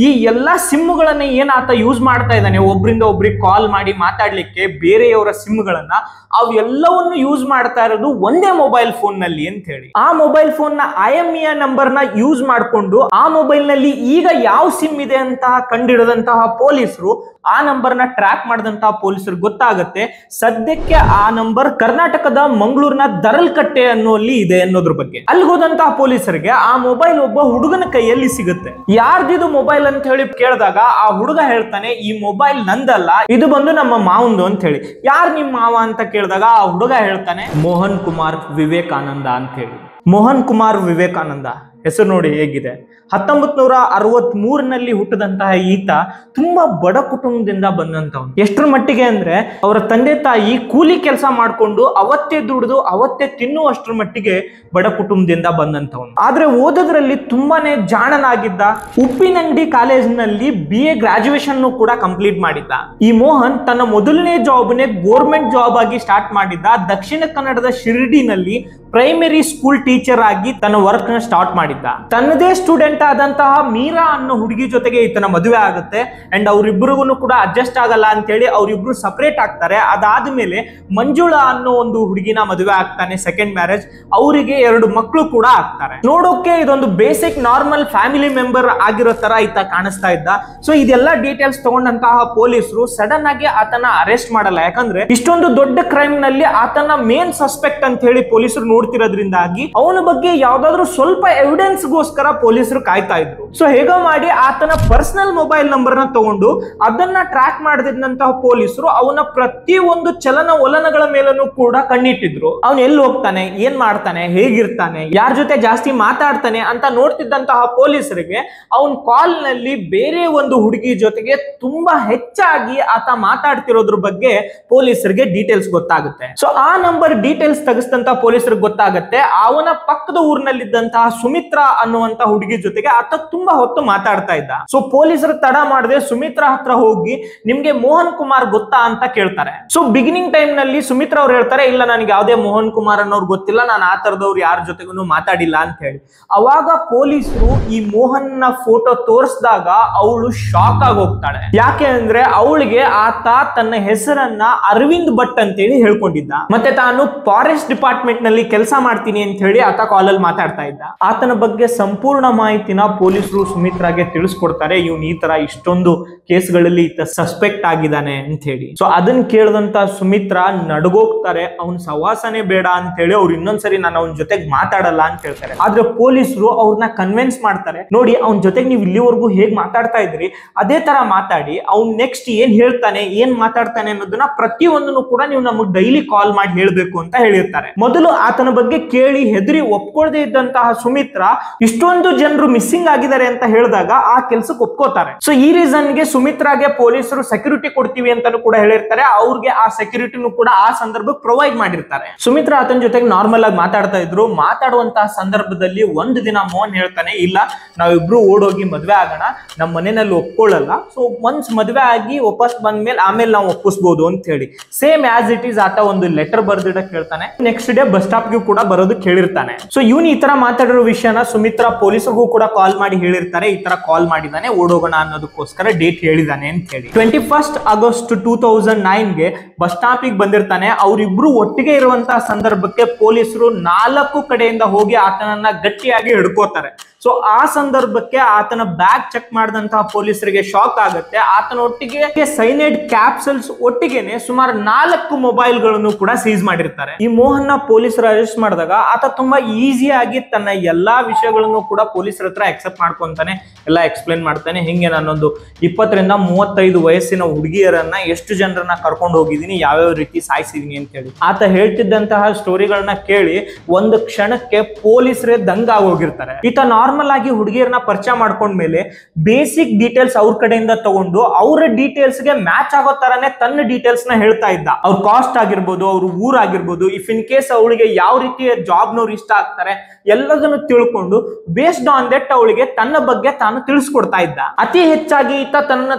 ಈ ಎಲ್ಲಾ ಸಿಮ್ಗಳನ್ನ ಏನ್ ಆತ ಯೂಸ್ ಮಾಡ್ತಾ ಇದ್ದಾನೆ ಒಬ್ರಿಂದ ಒಬ್ರಿಗೆ ಕಾಲ್ ಮಾಡಿ ಮಾತಾಡ್ಲಿಕ್ಕೆ ಬೇರೆಯವರ ಸಿಮ್ಗಳನ್ನ ಅವೆಲ್ಲವನ್ನು ಯೂಸ್ ಮಾಡ್ತಾ ಇರೋದು ಒಂದೇ ಮೊಬೈಲ್ ಫೋನ್ ನಲ್ಲಿ ಅಂತ ಹೇಳಿ. ಆ ಮೊಬೈಲ್ ಫೋನ್ ನ IMEI ನಂಬರ್ ನ ಯೂಸ್ ಮಾಡಿಕೊಂಡು ಆ ಮೊಬೈಲ್ ನಲ್ಲಿ ಈಗ ಯಾವ ಸಿಮ್ ಇದೆ ಅಂತ ಕಂಡಿಡದಂತಹ ಪೊಲೀಸರು ಆ ನಂಬರ್ ನ ಟ್ರ್ಯಾಕ್ ಮಾಡಿದಂತಹ ಪೊಲೀಸರು ಗೊತ್ತಾಗುತ್ತೆ ಸದ್ಯಕ್ಕೆ ಆ ನಂಬರ್ ಕರ್ನಾಟಕದ ಮಂಗಳೂರಿನ ದರಲ್ಕಟ್ಟೆ ಅನ್ನುವಲ್ಲಿ ಇದೆ ಅನ್ನೋದ್ರ ಬಗ್ಗೆ. ಅಲ್ಲಿ ಹೋದಂತಹ ಪೊಲೀಸರಿಗೆ ಆ ಮೊಬೈಲ್ ಒಬ್ಬ ಹುಡುಗನ ಕೈಯಲ್ಲಿ ಸಿಗುತ್ತೆ. ಯಾರ್ದಿದು ಮೊಬೈಲ್ ಅಂತ ಹೇಳಿ ಕೇಳಿದಾಗ ಆ ಹುಡುಗ ಹೇಳ್ತಾನೆ ಈ ಮೊಬೈಲ್ ನಂದಲ್ಲ, ಇದು ಬಂದು ನಮ್ಮ ಮಾವಂದು ಅಂತ ಹೇಳಿ. ಯಾರು ನಿಮ್ಮ ಮಾವ ಅಂತ ಕೇಳಿದಾಗ ಆ ಹುಡುಗ ಹೇಳ್ತಾನೆ ಮೋಹನ್ ಕುಮಾರ್ ವಿವೇಕಾನಂದ ಅಂತ ಹೇಳಿ. ಮೋಹನ್ ಕುಮಾರ್ ವಿವೇಕಾನಂದ ಹೆಸರು ನೋಡಿ ಹೇಗಿದೆ. 1963ನಲ್ಲಿ ಹುಟ್ಟಿದಂತಹ ಈತ ತುಂಬಾ ಬಡ ಕುಟುಂಬದಿಂದ ಬಂದಂತವನು. ಎಷ್ಟರ ಮಟ್ಟಿಗೆ ಅಂದ್ರೆ ಅವರ ತಂದೆ ತಾಯಿ ಕೂಲಿ ಕೆಲಸ ಮಾಡ್ಕೊಂಡು ಅವತ್ತೇ ದುಡಿದು ಅವತ್ತೇ ತಿನ್ನುವಷ್ಟರ ಮಟ್ಟಿಗೆ ಬಡ ಕುಟುಂಬದಿಂದ ಬಂದಂತವನು. ಆದ್ರೆ ಓದೋದ್ರಲ್ಲಿ ತುಂಬಾನೇ ಜಾಣನಾಗಿದ್ದ. ಉಪ್ಪಿನಂಗಡಿ ಕಾಲೇಜಿನಲ್ಲಿ BA ಗ್ರಾಜುಯೇಷನ್ ಕೂಡ ಕಂಪ್ಲೀಟ್ ಮಾಡಿದ್ದ. ಈ ಮೋಹನ್ ತನ್ನ ಮೊದಲನೇ ಜಾಬ್ನೇ ಗೋರ್ಮೆಂಟ್ ಜಾಬ್ ಆಗಿ ಸ್ಟಾರ್ಟ್ ಮಾಡಿದ್ದ. ದಕ್ಷಿಣ ಕನ್ನಡದ ಶಿರ್ಡಿನಲ್ಲಿ ಪ್ರೈಮರಿ ಸ್ಕೂಲ್ ಟೀಚರ್ ಆಗಿ ತನ್ನ ವರ್ಕ್ ನ ಸ್ಟಾರ್ಟ್ ಮಾಡಿದ್ದ. ತನ್ನದೇ ಸ್ಟೂಡೆಂಟ್ ಆದಂತಹ ಮೀರಾ ಅನ್ನೋ ಹುಡುಗಿ ಜೊತೆಗೆ ಈತನ ಮದುವೆ ಆಗುತ್ತೆ. ಅಂಡ್ ಅವರಿಬ್ಬರಿಗೂ ಕೂಡ ಅಡ್ಜಸ್ಟ್ ಆಗಲ್ಲ ಅಂತ ಹೇಳಿ ಅವರಿಬ್ರು ಸಪರೇಟ್ ಆಗ್ತಾರೆ. ಅದಾದ್ಮೇಲೆ ಮಂಜುಳಾ ಅನ್ನೋ ಒಂದು ಹುಡುಗಿನ ಮದುವೆ ಆಗ್ತಾನೆ, ಸೆಕೆಂಡ್ ಮ್ಯಾರೇಜ್. ಅವರಿಗೆ 2 ಮಕ್ಕಳು ಕೂಡ ಆಗ್ತಾರೆ. ನೋಡೋಕೆ ಇದೊಂದು ಬೇಸಿಕ್ ನಾರ್ಮಲ್ ಫ್ಯಾಮಿಲಿ ಮೆಂಬರ್ ಆಗಿರೋ ತರ ಈತ ಕಾಣಿಸ್ತಾ ಇದ್ದ. ಸೊ ಇದೆಲ್ಲ ಡೀಟೇಲ್ಸ್ ತಗೊಂಡಂತಹ ಪೊಲೀಸರು ಸಡನ್ ಆಗಿ ಆತನ ಅರೆಸ್ಟ್ ಮಾಡಲ್ಲ. ಯಾಕಂದ್ರೆ ಇಷ್ಟೊಂದು ದೊಡ್ಡ ಕ್ರೈಮ್ ನಲ್ಲಿ ಆತನ ಮೇನ್ ಸಸ್ಪೆಕ್ಟ್ ಅಂತ ಹೇಳಿ ಪೊಲೀಸರು ನೋಡ್ತಿರೋದ್ರಿಂದಾಗಿ ಅವನ ಬಗ್ಗೆ ಯಾವ್ದಾದ್ರು ಸ್ವಲ್ಪ ಎವಿಡೆನ್ಸ್ ಗೋಸ್ಕರ ಪೊಲೀಸರು ಕಾಯ್ತಾ ಇದ್ರು. ಸೊ ಹೇಗೋ ಮಾಡಿ ಆತನ ಪರ್ಸನಲ್ ಮೊಬೈಲ್ ನಂಬರ್ ನ ತಗೊಂಡು ಅದನ್ನ ಟ್ರ್ಯಾಕ್ ಮಾಡಿದಂತಹ ಪೊಲೀಸರು ಅವನ ಪ್ರತಿಯೊಂದು ಚಲನವಲನಗಳ ಮೇಲೂ ಕೂಡ ಕಣ್ಣಿಟ್ಟಿದ್ರು. ಅವನು ಎಲ್ಲಿ ಹೋಗ್ತಾನೆ, ಏನ್ ಮಾಡ್ತಾನೆ, ಹೇಗಿರ್ತಾನೆ, ಯಾರ ಜೊತೆ ಜಾಸ್ತಿ ಮಾತಾಡ್ತಾನೆ ಅಂತ ನೋಡ್ತಿದ್ದಂತಹ ಪೊಲೀಸರಿಗೆ ಅವನ್ ಕಾಲ್ ನಲ್ಲಿ ಬೇರೆ ಒಂದು ಹುಡುಗಿ ಜೊತೆಗೆ ತುಂಬಾ ಹೆಚ್ಚಾಗಿ ಆತ ಮಾತಾಡ್ತಿರೋದ್ರ ಬಗ್ಗೆ ಪೊಲೀಸರಿಗೆ ಡೀಟೇಲ್ಸ್ ಗೊತ್ತಾಗುತ್ತೆ. ಸೊ ಆ ನಂಬರ್ ಡೀಟೇಲ್ಸ್ ತೆಗೆಸಿದಂತ ಪೊಲೀಸರಿಗೆ ಗೊತ್ತಾಗುತ್ತೆ ಅವನ ಪಕ್ಕದ ಊರಿನಲ್ಲಿದ್ದಂತಹ ಸುಮಿತ್ರಾ ಅನ್ನುವಂತ ಹುಡುಗಿ ಜೊತೆಗೆ ಆತ ತುಂಬಾ ಹೊತ್ತು ಮಾತಾಡ್ತಾ ಇದ್ದ. ಸೊ ಪೊಲೀಸರು ತಡ ಮಾಡದೆ ಸುಮಿತ್ರಾ ಹತ್ರ ಹೋಗಿ ನಿಮ್ಗೆ ಮೋಹನ್ ಕುಮಾರ್ ಗೊತ್ತಾ ಅಂತ ಕೇಳ್ತಾರೆ. ಸೊ ಬಿಗಿನಿಂಗ್ ಟೈಮ್ ನಲ್ಲಿ ಸುಮಿತ್ರಾ ಅವ್ರು ಹೇಳ್ತಾರೆ, ಇಲ್ಲ ನನಗೆ ಯಾವುದೇ ಮೋಹನ್ ಕುಮಾರ್ ಅನ್ನೋರು ಗೊತ್ತಿಲ್ಲ, ನಾನು ಆ ತರದವ್ರು ಯಾರ ಜೊತೆಗೂ ಮಾತಾಡಿಲ್ಲ ಅಂತ ಹೇಳಿ. ಅವಾಗ ಪೊಲೀಸರು ಈ ಮೋಹನ್ ನ ಫೋಟೋ ತೋರಿಸಿದಾಗ ಅವಳು ಶಾಕ್ ಆಗಿ ಹೋಗ್ತಾಳೆ. ಯಾಕೆ ಅಂದ್ರೆ ಅವಳಿಗೆ ಆತ ತನ್ನ ಹೆಸರನ್ನ ಅರವಿಂದ್ ಭಟ್ ಅಂತ ಹೇಳಿ ಹೇಳ್ಕೊಂಡಿದ್ದ, ಮತ್ತೆ ತಾನು ಫಾರೆಸ್ಟ್ ಡಿಪಾರ್ಟ್ಮೆಂಟ್ ನಲ್ಲಿ ಕೆಲಸ ಮಾಡ್ತೀನಿ ಅಂತ ಹೇಳಿ ಆತ ಕಾಲಲ್ಲಿ ಮಾತಾಡ್ತಾ ಇದ್ದ. ಆತನ ಬಗ್ಗೆ ಸಂಪೂರ್ಣ ಮಾಹಿತಿನ ಪೊಲೀಸರು ಸುಮಿತ್ರಾಗೆ ತಿಳಿಸ್ಕೊಡ್ತಾರೆ. ಇವನು ಈ ತರ ಇಷ್ಟೊಂದು ಕೇಸ್ಗಳಲ್ಲಿ ಈತ ಸಸ್ಪೆಕ್ಟ್ ಆಗಿದ್ದಾನೆ ಅಂತ ಹೇಳಿ. ಸೊ ಅದನ್ನ ಕೇಳಿದಂತ ಸುಮಿತ್ರಾ ನಡ್ಗೋಗ್ತಾರೆ. ಅವ್ನ ಸವಾಸನೆ ಬೇಡ ಅಂತ ಹೇಳಿ ಅವ್ರು ಇನ್ನೊಂದ್ಸರಿ ನಾನು ಅವನ ಜೊತೆಗೆ ಮಾತಾಡಲ್ಲ ಅಂತ ಹೇಳ್ತಾರೆ. ಆದ್ರೆ ಪೊಲೀಸರು ಅವ್ರನ್ನ ಕನ್ವಿನ್ಸ್ ಮಾಡ್ತಾರೆ, ನೋಡಿ ಅವನ ಜೊತೆಗೆ ನೀವು ಇಲ್ಲಿವರೆಗೂ ಹೇಗ್ ಮಾತಾಡ್ತಾ ಇದ್ರಿ ಅದೇ ತರ ಮಾತಾಡಿ, ಅವ್ನ್ ನೆಕ್ಸ್ಟ್ ಏನ್ ಹೇಳ್ತಾನೆ, ಏನ್ ಮಾತಾಡ್ತಾನೆ ಅನ್ನೋದನ್ನ ಪ್ರತಿಯೊಂದನ್ನು ಕೂಡ ನೀವು ನಮಗ್ ಡೈಲಿ ಕಾಲ್ ಮಾಡಿ ಹೇಳ್ಬೇಕು ಅಂತ ಹೇಳಿರ್ತಾರೆ. ಮೊದಲು ಆತನ ಬಗ್ಗೆ ಕೇಳಿ ಹೆದರಿ ಒಪ್ಕೊಳ್ದೇ ಇದ್ದಂತಹ ಸುಮಿತ್ರಾ ಇಷ್ಟೊಂದು ಜನರು ಮಿಸ್ಸಿಂಗ್ ಆಗಿದ್ದಾರೆ ಅಂತ ಹೇಳಿದಾಗ ಆ ಕೆಲ್ಸಕ್ಕೆ ಒಪ್ಕೋತಾರೆ. ಸೊ ಈ ರೀಸನ್ಗೆ ಸುಮಿತ್ರಾಗೆ ಪೊಲೀಸರು ಸೆಕ್ಯೂರಿಟಿ ಕೊಡ್ತೀವಿ ಅಂತಾನು ಕೂಡ ಹೇಳಿರ್ತಾರೆ. ಅವ್ರಿಗೆ ಆ ಸೆಕ್ಯೂರಿಟಿನೂ ಕೂಡ ಆ ಸಂದರ್ಭಕ್ಕೆ ಪ್ರೊವೈಡ್ ಮಾಡಿರ್ತಾರೆ. ಸುಮಿತ್ರಾ ಆತನ ಜೊತೆಗೆ ನಾರ್ಮಲ್ ಆಗಿ ಮಾತಾಡ್ತಾ ಇದ್ರು. ಮಾತಾಡುವಂತಹ ಸಂದರ್ಭದಲ್ಲಿ ಒಂದು ದಿನ ಮೋಹನ್ ಹೇಳ್ತಾನೆ, ಇಲ್ಲ ನಾವಿಬ್ರು ಓಡೋಗಿ ಮದ್ವೆ ಆಗೋಣ, ನಮ್ಮ ಮನೆಯಲ್ಲಿ ಒಪ್ಕೊಳ್ಳಲ್ಲ, ಸೊ ಒನ್ಸ್ ಮದ್ವೆ ಆಗಿ ವಾಪಸ್ ಬಂದ್ಮೇಲೆ ಆಮೇಲೆ ನಾವು ಒಪ್ಪಿಸ್ಬೋದು ಅಂತ ಹೇಳಿ ಸೇಮ್ ಆಸ್ ಇಟ್ ಈಸ್ ಆತ ಒಂದು ಲೆಟರ್ ಬರ್ದಿಡಕ್ ಹೇಳ್ತಾನೆ. ನೆಕ್ಸ್ಟ್ ಡೇ ಬಸ್ ಸ್ಟಾಪ್ ಗೂ ಕೂಡ ಬರೋದು ಕೇಳಿರ್ತಾನೆ. ಸೊ ಇವನು ಈ ತರ ಮಾತಾಡಿರೋ ವಿಷಯನ ಸುಮಿತ್ರಾ ಪೊಲೀಸರಿಗೂ ಕೂಡ ಕಾಲ್ ಮಾಡಿ ಹೇಳಿರ್ತಾರೆ, ಈ ತರ ಕಾಲ್ ಮಾಡಿದಾನೆ, ಓಡೋಗೋಣ ಅನ್ನೋದಕ್ಕೋಸ್ಕರ ಡೇಟ್ ಹೇಳಿದಾನೆ ಅಂತ ಹೇಳಿ. 21 ಆಗಸ್ಟ್ 2009ಗೆ ಬಸ್ ಸ್ಟಾಪ್ ಬಂದಿರ್ತಾನೆ. ಅವರಿಬ್ರು ಒಟ್ಟಿಗೆ ಇರುವಂತಹ ಸಂದರ್ಭಕ್ಕೆ ಪೊಲೀಸರು 4 ಕಡೆಯಿಂದ ಹೋಗಿ ಆತನನ್ನ ಗಟ್ಟಿಯಾಗಿ ಹಿಡ್ಕೋತಾರೆ. ಸೊ ಆ ಸಂದರ್ಭಕ್ಕೆ ಆತನ ಬ್ಯಾಗ್ ಚೆಕ್ ಮಾಡಿದಂತಹ ಪೊಲೀಸರಿಗೆ ಶಾಕ್ ಆಗುತ್ತೆ. ಆತನ ಒಟ್ಟಿಗೆ ಸೈನೈಡ್ ಕ್ಯಾಪ್ಸಲ್ಸ್ ಒಟ್ಟಿಗೆನೆ ಸುಮಾರು 4 ಮೊಬೈಲ್ಗಳನ್ನು ಕೂಡ ಸೀಸ್ ಮಾಡಿರ್ತಾರೆ. ಈ ಮೋಹನ್ ನ ಪೊಲೀಸರು ಅರೆಸ್ಟ್ ಮಾಡಿದಾಗ ಆತ ತುಂಬಾ ಈಸಿಯಾಗಿ ತನ್ನ ಎಲ್ಲಾ ವಿಷಯಗಳನ್ನು ಕೂಡ ಪೊಲೀಸರ ಹತ್ರ ಅಕ್ಸೆಪ್ಟ್ ಮಾಡ್ಕೊಂತಾನೆ, ಎಲ್ಲ ಎಕ್ಸ್ಪ್ಲೇನ್ ಮಾಡ್ತಾನೆ. ಹಿಂಗೆ ನಾನೊಂದು 20 ರಿಂದ 35 ವಯಸ್ಸಿನ ಹುಡುಗಿಯರನ್ನ ಎಷ್ಟು ಜನರನ್ನ ಕರ್ಕೊಂಡು ಹೋಗಿದ್ದೀನಿ, ಯಾವ್ಯಾವ ರೀತಿ ಸಾಯಿಸಿದೀನಿ ಅಂತ ಹೇಳಿ ಆತ ಹೇಳ್ತಿದ್ದಂತಹ ಸ್ಟೋರಿಗಳನ್ನ ಕೇಳಿ ಒಂದು ಕ್ಷಣಕ್ಕೆ ಪೊಲೀಸರೇ ದಂಗಾಗೋಗಿರ್ತಾರೆ. ಈತ ನಾರ್ಮಲ್ ಆಗಿ ಹುಡುಗಿಯರನ್ನ ಪರಿಚಯ ಮಾಡ್ಕೊಂಡ್ಮೇಲೆ ಬೇಸಿಕ್ ಡೀಟೇಲ್ಸ್ ಅವ್ರ ಕಡೆಯಿಂದ ತಗೊಂಡು ಅವರ ಡೀಟೇಲ್ಸ್ ಗೆ ಮ್ಯಾಚ್ ಆಗೋ ತರನೇ ತನ್ನ ಡೀಟೇಲ್ಸ್ ನ ಹೇಳ್ತಾ ಇದ್ದ. ಅವ್ರ ಕಾಸ್ಟ್ ಆಗಿರ್ಬೋದು, ಅವ್ರ ಊರ್ ಆಗಿರ್ಬೋದು, ಇಫ್ ಇನ್ ಕೇಸ್ ಅವಳಿಗೆ ಯಾವ ರೀತಿಯ ಜಾಬ್ನವ್ರು ಇಷ್ಟ ಆಗ್ತಾರೆ ಎಲ್ಲದನ್ನು ತಿಳ್ಕೊಂಡು ಬೇಸ್ಡ್ ಆನ್ ದಟ್ ಅವಳಿಗೆ ತನ್ನ ಬಗ್ಗೆ ತಾನು ತಿಳಿಸ್ಕೊಡ್ತಾ ಇದ್ದ. ಅತಿ ಹೆಚ್ಚಾಗಿ ಈತ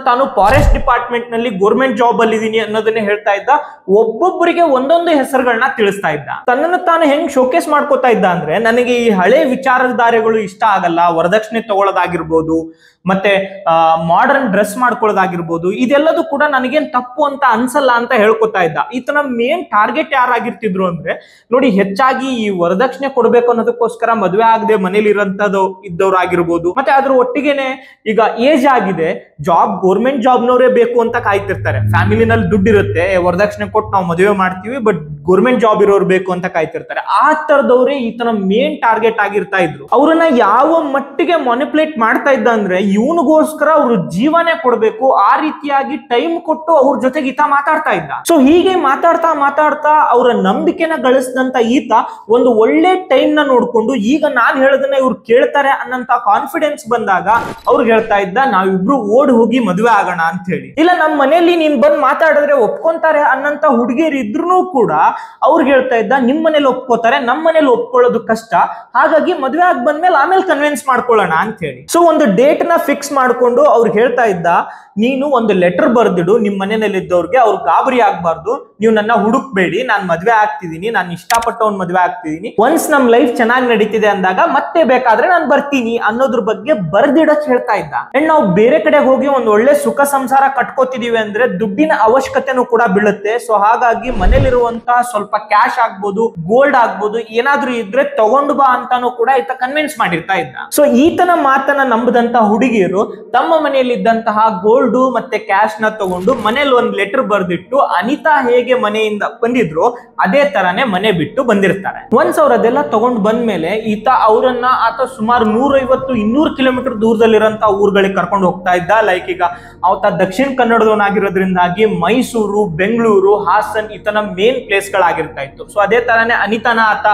ತಾನು ಫಾರೆಸ್ಟ್ ಡಿಪಾರ್ಟ್ಮೆಂಟ್ ನಲ್ಲಿ ಗೌರ್ಮೆಂಟ್ ಜಾಬ್ ಅಲ್ಲಿ ಇದೀನಿ ಅನ್ನೋದನ್ನೇ ಹೇಳ್ತಾ ಇದ್ದ. ಒಬ್ಬೊಬ್ಬರಿಗೆ ಒಂದೊಂದು ಹೆಸರುಗಳನ್ನ ತಿಳಿಸ್ತಾ ಇದ್ದ. ತನ್ನನ್ನು ತಾನು ಹೆಂಗ್ ಶೋಕೇಸ್ ಮಾಡ್ಕೋತಾ ಇದ್ದ ಅಂದ್ರೆ, ನನಗೆ ಈ ಹಳೆ ವಿಚಾರಧಾರೆಗಳು ಇಷ್ಟ ಆಗಲ್ಲ, ವರದಕ್ಷಿಣೆ ತಗೊಳ್ಳೋದಾಗಿರ್ಬೋದು, ಮತ್ತೆ ಮಾಡರ್ನ್ ಡ್ರೆಸ್ ಮಾಡ್ಕೊಳ್ಳೋದಾಗಿರ್ಬೋದು, ಇದೆಲ್ಲದೂ ಕೂಡ ನನಗೇನ್ ತಪ್ಪು ಅಂತ ಅನ್ಸಲ್ಲ ಅಂತ ಹೇಳ್ಕೊತಾ ಇದ್ದ. ಈತನ ಮೇನ್ ಟಾರ್ಗೆಟ್ ಯಾರಾಗಿರ್ತಿದ್ರು ಅಂದ್ರೆ, ನೋಡಿ ಹೆಚ್ಚಾಗಿ ಈ ವರದಕ್ಷಿಣೆ ಕೊಡ್ಬೇಕು ಅನ್ನೋದಕ್ಕೋಸ್ಕರ ಮದುವೆ ಆಗದೆ ಮನೇಲಿ ಇರೋಂಥದ್ದು ಇದ್ದವ್ರು ಆಗಿರ್ಬೋದು, ಮತ್ತೆ ಅದ್ರ ಒಟ್ಟಿಗೆನೆ ಈಗ ಏಜ್ ಆಗಿದೆ, ಜಾಬ್ ಗೌರ್ಮೆಂಟ್ ಜಾಬ್ನವರೇ ಬೇಕು ಅಂತ ಕಾಯ್ತಿರ್ತಾರೆ. ಫ್ಯಾಮಿಲಿನಲ್ಲಿ ದುಡ್ಡು ಇರುತ್ತೆ, ವರದಕ್ಷಿಣೆ ಕೊಟ್ಟು ನಾವು ಮದುವೆ ಮಾಡ್ತೀವಿ, ಬಟ್ ಗೌರ್ಮೆಂಟ್ ಜಾಬ್ ಇರೋರು ಬೇಕು ಅಂತ ಕಾಯ್ತಿರ್ತಾರೆ. ಆ ತರದವ್ರೆ ಈತನ ಮೇನ್ ಟಾರ್ಗೆಟ್ ಆಗಿರ್ತಾ ಇದ್ರು. ಅವ್ರನ್ನ ಯಾವ ಮಟ್ಟಿಗೆ ಮಾನಿಪುಲೇಟ್ ಮಾಡ್ತಾ ಇದ್ದ ಅಂದ್ರೆ, ಇವನಿಗೋಸ್ಕರ ಅವ್ರ ಜೀವನೇ ಕೊಡ್ಬೇಕು, ಆ ರೀತಿಯಾಗಿ ಟೈಮ್ ಕೊಟ್ಟು ಅವ್ರ ಜೊತೆಗೆ ಈತ ಮಾತಾಡ್ತಾ ಇದ್ದ. ಸೊ ಹೀಗೆ ಮಾತಾಡ್ತಾ ಮಾತಾಡ್ತಾ ಅವರ ನಂಬಿಕೆನ ಗಳಿಸಿದಂತ ಈತ ಒಂದು ಒಳ್ಳೆ ಟೈಮ್ ನ ನೋಡ್ಕೊಂಡು, ಈಗ ನಾನ್ ಹೇಳದನ್ನ ಇವ್ರು ಕೇಳ್ತಾರೆ ಅನ್ನಂತ ಕಾನ್ಫಿಡೆನ್ಸ್ ಬಂದಾಗ ಅವ್ರಿಗೆ ಹೇಳ್ತಾ ಇದ್ದ, ನಾವಿಬ್ರು ಓಡ್ ಹೋಗಿ ಮದುವೆ ಆಗೋಣ ಅಂತ ಹೇಳಿ. ಇಲ್ಲ ನಮ್ಮ ಮನೆಯಲ್ಲಿ ನೀನ್ ಬಂದ್ ಮಾತಾಡಿದ್ರೆ ಒಪ್ಕೊಂತಾರೆ ಅನ್ನಂತ ಹುಡುಗಿಯರು ಇದ್ರು ಕೂಡ ಅವ್ರಿಗೆ ಹೇಳ್ತಾ ಇದ್ದ, ನಿಮ್ ಮನೇಲಿ ಒಪ್ಕೋತಾರೆ, ನಮ್ಮ ಮನೇಲಿ ಒಪ್ಕೊಳ್ಳೋದು ಕಷ್ಟ, ಹಾಗಾಗಿ ಮದುವೆ ಆಗಿ ಬಂದ್ಮೇಲೆ ಆಮೇಲೆ ಕನ್ವಿನ್ಸ್ ಮಾಡ್ಕೊಳ್ಳೋಣ ಅಂತ ಹೇಳಿ. ಸೊ ಒಂದು ಡೇಟ್ ನ ಫಿಕ್ಸ್ ಮಾಡ್ಕೊಂಡು ಅವ್ರಿಗೆ ಹೇಳ್ತಾ ಇದ್ದ, ನೀನು ಒಂದು ಲೆಟರ್ ಬರ್ದಿಡು ನಿಮ್ ಮನೆಯಲ್ಲಿ ಇದ್ದವ್ರಿಗೆ, ಅವ್ರು ಗಾಬರಿ ಆಗ್ಬಾರ್ದು, ನೀವು ನನ್ನ ಹುಡುಕ್ಬೇಡಿ, ನಾನ್ ಮದ್ವೆ ಆಗ್ತಿದೀನಿ, ನಾನು ಇಷ್ಟಪಟ್ಟವ್ನ್ ಮದ್ವೆ ಆಗ್ತಿದೀನಿ, ಒನ್ಸ್ ನಮ್ ಲೈಫ್ ಚೆನ್ನಾಗಿ ನಡೀತಿದೆ ಅಂದಾಗ ಮತ್ತೆ ಬೇಕಾದ್ರೆ ನಾನು ಬರ್ತೀನಿ ಅನ್ನೋದ್ರ ಬಗ್ಗೆ ಬರ್ದಿಡಕ್ ಹೇಳ್ತಾ ಇದ್ದ. ಅಂಡ್ ನಾವು ಬೇರೆ ಕಡೆ ಹೋಗಿ ಒಂದ್ ಒಳ್ಳೆ ಸುಖ ಸಂಸಾರ ಕಟ್ಕೋತಿದೀವಿ ಅಂದ್ರೆ ದುಡ್ಡಿನ ಅವಶ್ಯಕತೆನೂ ಕೂಡ ಬೀಳುತ್ತೆ. ಸೊ ಹಾಗಾಗಿ ಮನೇಲಿರುವಂತಹ ಸ್ವಲ್ಪ ಕ್ಯಾಶ್ ಆಗ್ಬೋದು, ಗೋಲ್ಡ್ ಆಗ್ಬೋದು, ಏನಾದ್ರೂ ಇದ್ರೆ ತಗೊಂಡು ಬಾ ಅಂತಾನು ಕೂಡ ಈತ ಕನ್ವಿನ್ಸ್ ಮಾಡಿರ್ತಾ ಇದ್ದ. ಸೊ ಈತನ ಮಾತನ್ನ ನಂಬದಂತ ಹುಡುಗಿಯರು ತಮ್ಮ ಮನೆಯಲ್ಲಿ ಇದ್ದಂತಹ ಗೋಲ್ಡ್ ಮತ್ತೆ ಕ್ಯಾಶ್ ನ ತಗೊಂಡು ಮನೇಲಿ ಒಂದ್ ಲೆಟರ್ ಬರ್ದಿಟ್ಟು ಅನಿತಾ ಹೇಗೆ ಮನೆಯಿಂದ ಬಂದಿದ್ರು ಅದೇ ತರಾನೇ ಮನೆ ಬಿಟ್ಟು ಬಂದಿರ್ತಾರೆ. ಒನ್ಸ್ ಅವ್ರ ಅದೆಲ್ಲ ತಗೊಂಡ್ ಬಂದ್ಮೇಲೆ ಆತ ಸುಮಾರು 150-200 ಕಿಲೋಮೀಟರ್ ದೂರದಲ್ಲಿರಂತ ಊರುಗಳಿಗೆ ಕರ್ಕೊಂಡು ಹೋಗ್ತಾ ಇದ್ದ. ಲೈಕ್ ಈಗ ಆತ ದಕ್ಷಿಣ ಕನ್ನಡದವನಾಗಿರೋದ್ರಿಂದಾಗಿ ಮೈಸೂರು, ಬೆಂಗಳೂರು, ಹಾಸನ್ ಈತನ ಮೇನ್ ಪ್ಲೇಸ್ ಗಳಾಗಿರ್ತಾ ಇತ್ತು. ಸೊ ಅದೇ ತರಾನೇ ಅನಿತಾನ ಆತ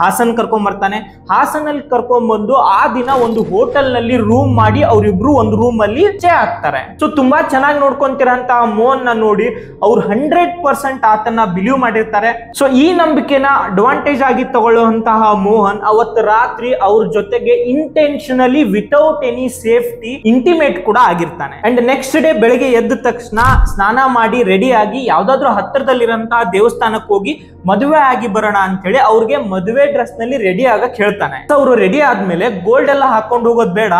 ಹಾಸನ್ ಕರ್ಕೊಂಡ್ ಬರ್ತಾನೆ. ಹಾಸನಲ್ಲಿ ಕರ್ಕೊಂಡ್ ಬಂದು ಆ ದಿನ ಒಂದು ಹೋಟೆಲ್ ನಲ್ಲಿ ರೂಮ್ ಮಾಡಿ ಅವರಿಬ್ರು ಒಂದು ರೂಮ್ ಅಲ್ಲಿ ಸ್ಟೇ ಆಗ್ತಾರೆ. ಸೊ ತುಂಬಾ ಚೆನ್ನಾಗಿ ನೋಡ್ಕೊಂತಿರಂತ ಮೋಹನ್ ನ ನೋಡಿ ಅವ್ರು 100% ಆತನ ಬಿಲೀವ್ ಮಾಡಿರ್ತಾರೆ. ಸೊ ಈ ನಂಬಿಕೆನ ಅಡ್ವಾಂಟೇಜ್ ಆಗಿ ತಗೊಳ್ಳುವಂತಹ ಮೋಹನ್ ಅವತ್ತು ರಾತ್ರಿ ಅವ್ರ ಜೊತೆಗೆ intentionally without any safety intimate ಕೂಡ ಆಗಿರ್ತಾನೆ. ಅಂಡ್ ನೆಕ್ಸ್ಟ್ ಡೇ ಬೆಳಿಗ್ಗೆ ಎದ್ದ ತಕ್ಷಣ ಸ್ನಾನ ಮಾಡಿ ರೆಡಿ ಆಗಿ ಯಾವ್ದಾದ್ರು ಹತ್ತಿರದಲ್ಲಿರಂತಹ ದೇವಸ್ಥಾನಕ್ಕೆ ಹೋಗಿ ಮದುವೆ ಆಗಿ ಬರೋಣ ಅಂತ ಹೇಳಿ ಅವ್ರಿಗೆ ಮದುವೆ ಡ್ರೆಸ್ ನಲ್ಲಿ ರೆಡಿ ಆಗಕ್ ಹೇಳ್ತಾನೆ. ಅವರು ರೆಡಿ ಆದ್ಮೇಲೆ ಗೋಲ್ಡ್ ಎಲ್ಲ ಹಾಕೊಂಡು ಹೋಗೋದ್ ಬೇಡ,